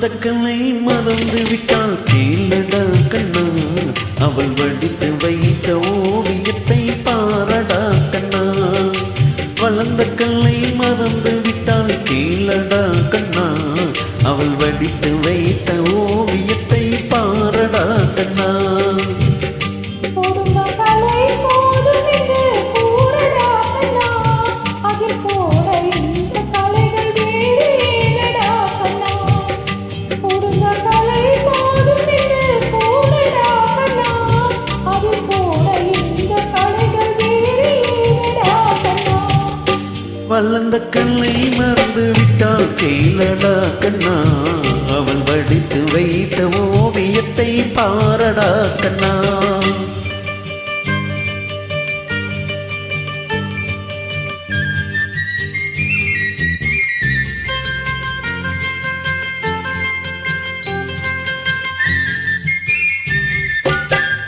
வளர்ந்த கண்ணை மறந்து விட்டால் கேளடா கண்ணா, அவள் வடித்து வைத்த ஓவியத்தை பாரடா கண்ணா. வளர்ந்த கண்ணை மறந்து விட்டால் கேளடா கண்ணா, அவள் வடித்து வைத்த ஓவியத்தை பாரடா கண்ணா. வளர்ந்த கண்ணை மறந்து விட்டால் கேளடா கண்ணா, அவள் வடித்து வைத்த ஓவியத்தை பாரடா கண்ணா.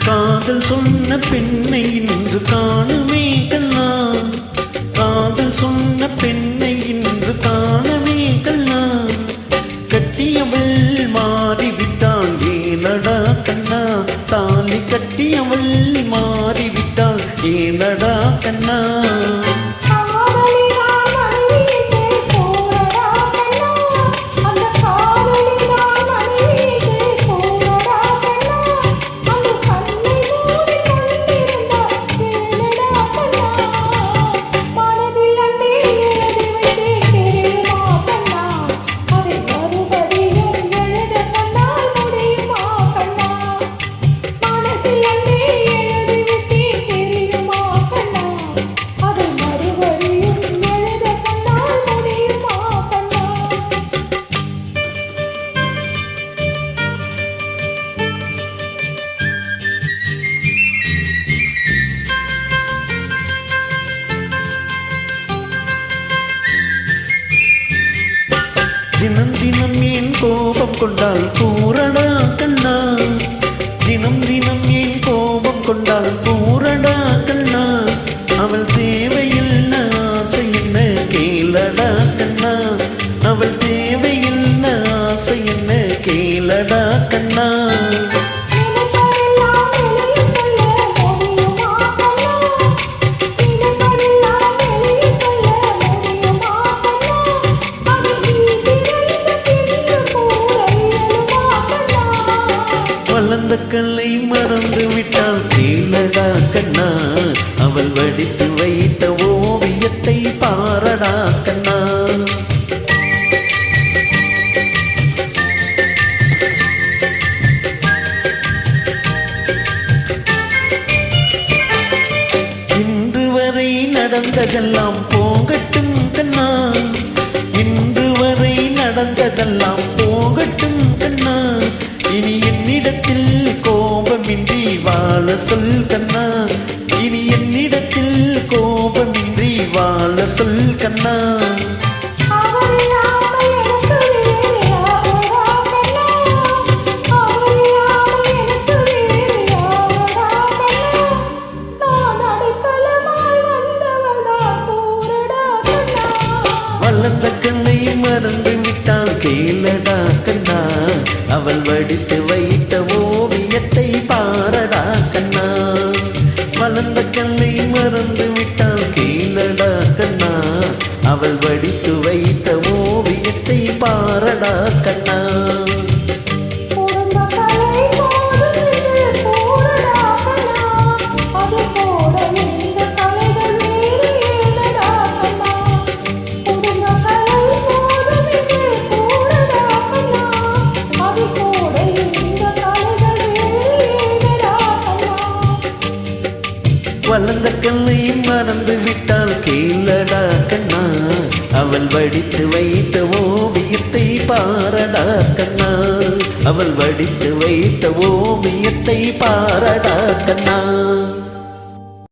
காதல் சொன்ன பெண்ணை இன்று காணுமே கண்ணா, காதல் சொன்ன பெண்ணை இன்று காணவே கண்ணா. கட்டியவள் மாறிவிட்டாள் ஏனடா கண்ணா, தாலி கட்டியவள் மாறிவிட்டாள் ஏனடா கண்ணா. தினம் தினம் ஏன் கோபம் கொண்டால் கூறடா கண்ணா, தினம் தினம் ஏன் கோபம் கொண்டால் கூறடா கண்ணா. அவள் தேவையில் ஆசை என்ன கேளடா கண்ணா, அவள் தேவையில் ஆசை என்ன கேளடா கண்ணா. வளர்ந்த கல்லை மறந்து விட்டால் கேளடா கண்ணா, அவள் வடித்து வைத்த ஓவியத்தை பாரடா கண்ணா. இன்று வரை நடந்ததெல்லாம் போகட்டும் கண்ணா, இன்று வரை நடந்ததெல்லாம் போகட்டும் கண்ணா. இனி என்னிடத்தில் கோபமின்றி வாழ சொல் கண்ணா, இனி என்னிடத்தில் கோபமின்றி வாழ சொல் கண்ணா. வளர்ந்த கண்ணை மறந்து விட்டால் கேளடா கண்ணா, அவள் வடித்து வைத்த ஓவியத்தை பாரடா கண்ணா. வளர்ந்த கண்ணை மறந்து விட்டால் கேளடா கண்ணா, அவள் வடித்து வைத்த ஓவியத்தை பாரடா கண்ணா. வளர்ந்த கண்ணை மறந்து விட்டால் கேளடா கண்ணா, அவள் வடித்து வைத்த ஓவியத்தை பாரடா கண்ணா, அவள் வடித்து வைத்த ஓவியத்தை பாரடா கண்ணா.